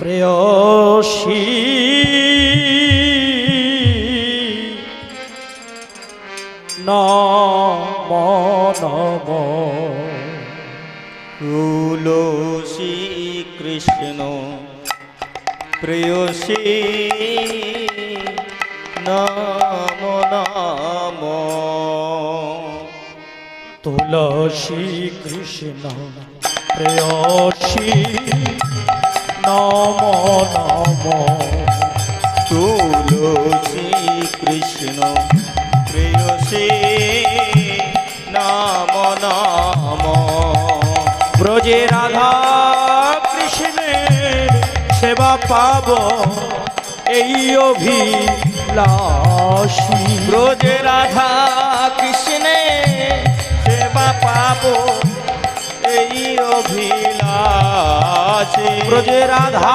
প্রেয়সী নম নম তুলসী কৃষ্ণ প্রেয়সী নম নম তুলসী কৃষ্ণ প্রেয়সী নম নম তুলসী কৃষ্ণ প্রেয়সী নম নম ব্রজে রাধা কৃষ্ণের সেবা পাব এই অভিলাষী ব্রজে রাধা কৃষ্ণে সেবা পাব এই অভিলাষী ব্রজে রাধা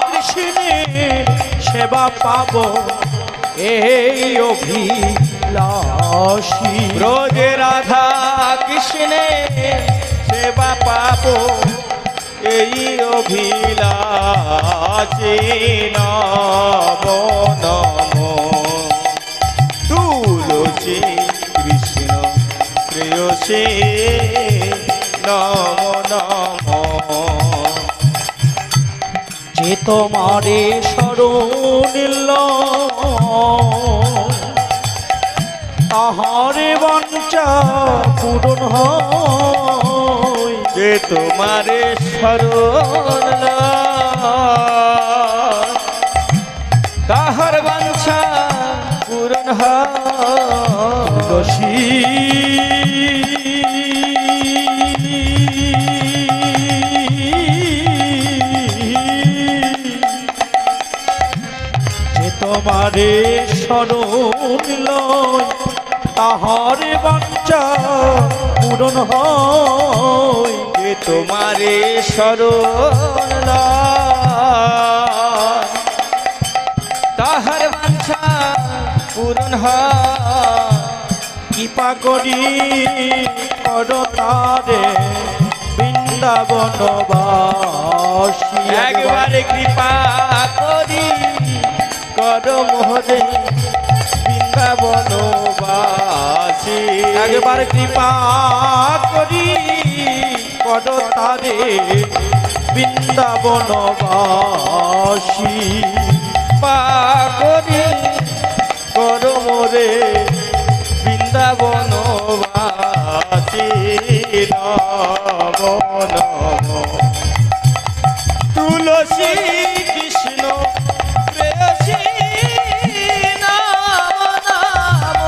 কৃষ্ণের সেবা পাব এই অভিলাষী ব্রজে রাধা কৃষ্ণে সেবা পাব এই অভিলাষী নম নম তুলসী কৃষ্ণ প্রেয়সী নম নম যে তোমারে শরণিল তাহারে বাঞ্ছা পূরণ হয় যে তোমারে শরণ লয়, তাহার বাঞ্ছা পূরণ হয় তুলসী যে তোমারে শরণ লয় তাহারে বাঞ্ছা পূরণ হয় যে তোমারে শরণ লয়, তাহার বাঞ্ছা পূরণ হয় কৃপা করি কর তারে বৃন্দাবনবাসী একবারে কৃপা করি কর মোহরে বৃন্দাবনবাসী একবার কৃপা করি কর তারে বৃন্দাবনবাসী পা করি কর মোরে বৃন্দাবনবাসী নম নম তুলসী কৃষ্ণ প্রেয়সী নম নম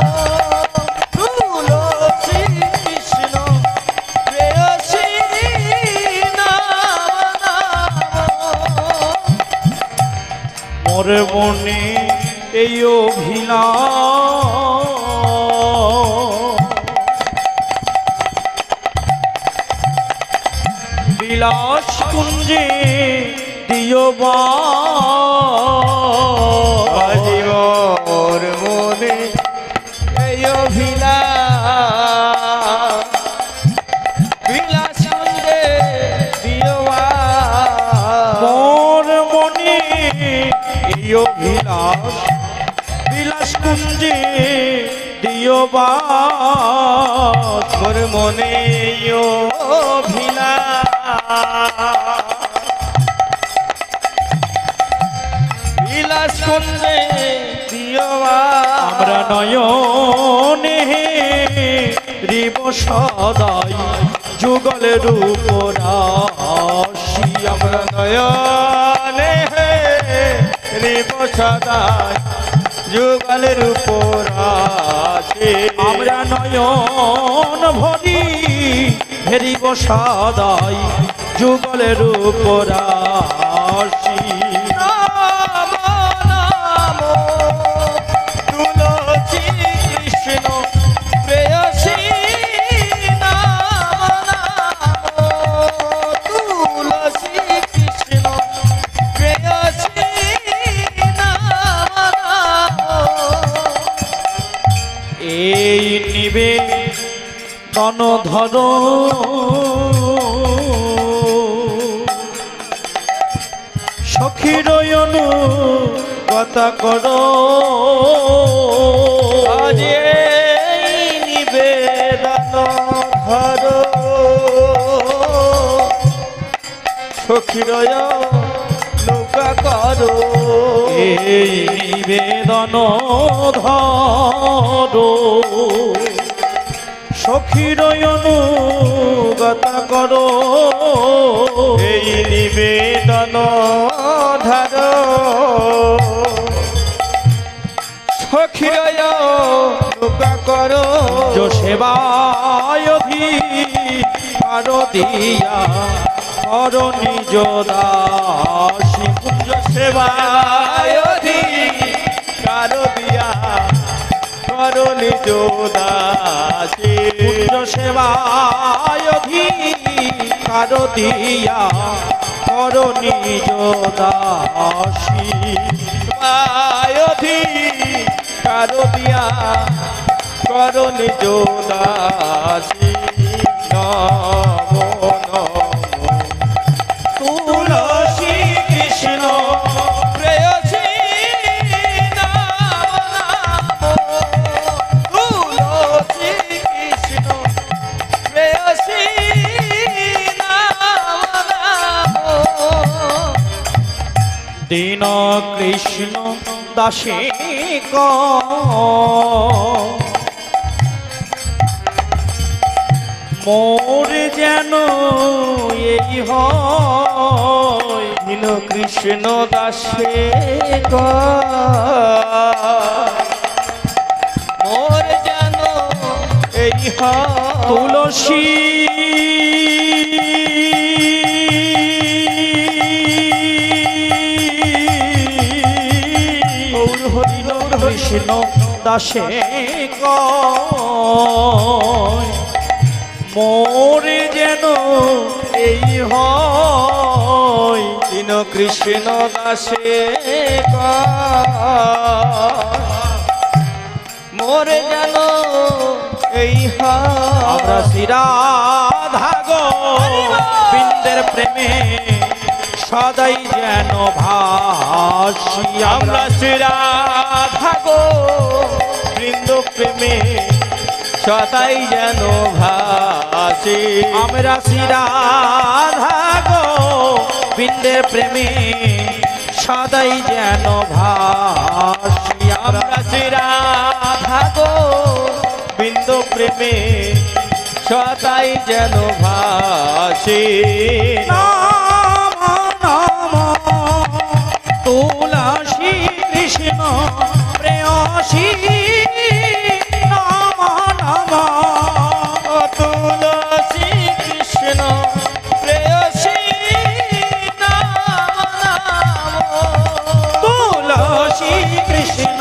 তুলসী কৃষ্ণ প্রেয়সী নম নম মোর মনে এই অভিলাষ বিলাস কুঞ্জে দিও জীবর মনে এই অভিলাষ বিলাস কুঞ্জে দিও মোর মনে এই অভিলাষ বিলাস কুঞ্জে দিও মোর মনে এই অভিলাষ বিলাস কুঞ্জে দিও আমরা নয়নে রিব সদাই যুগলের উপরাশি আমরা নয়নে রিব সদাই যুগলের উপর আছে আমরা নয়ন ভরি হেরিব সদাই যুগলের উপরাশি নম নম তুলসী কৃষ্ণ প্রেয়সী নম নম তুলসী কৃষ্ণ প্রেয়সী নম নম এই নিবেদন ধর সখীর অনুগতা করো আজ এই নিবেদন ধরো সখীরয় নৌকা করো এই নিবেদন ধরো সখীর অনুগতা করো এই নিবেদন ধরো সখীরয় নৌকা করো जो সেবায়ধি কারো দিয়া কর নিজ দাসী কুঞ্জ সেবায়ধি কারো দিয়া করো নিজ দাসী কুঞ্জ সেবায়ধি কারো দিয়া কর নিজ দাসী আয়ধি কারো দিয়া করো নিজ দাসী নমো নমো তুলসী কৃষ্ণ প্রেয়সী নাম তুলসী কৃষ্ণ প্রেয়সী নাম দীন কৃষ্ণ দাসী মোর যেন এই হয় দীন কৃষ্ণ দাসে মোর যেন এই তুলসী দীন কৃষ্ণ দাসে কয় মোর যেন এই হয় দীন কৃষ্ণ দাসে মোর যেন এই আমরা শ্রীরাধা গো বৃন্দের প্রেমে সদাই যেন ভাসি আমরা শ্রীরাধা গো বৃন্দ প্রেমে সদাই যেন ভাসি আমরা শ্রীরাধা গো বৃন্দের প্রেমে সদাই যেন ভাসি আমরা শ্রীরাধা গো বৃন্দ প্রেমে সদাই যেন ভাসি নাম নাম তুলসী কৃষ্ণ প্রেয়সী নাম নাম তুলসী কৃষ্ণ প্রেয়সী নাম তুলসী কৃষ্ণ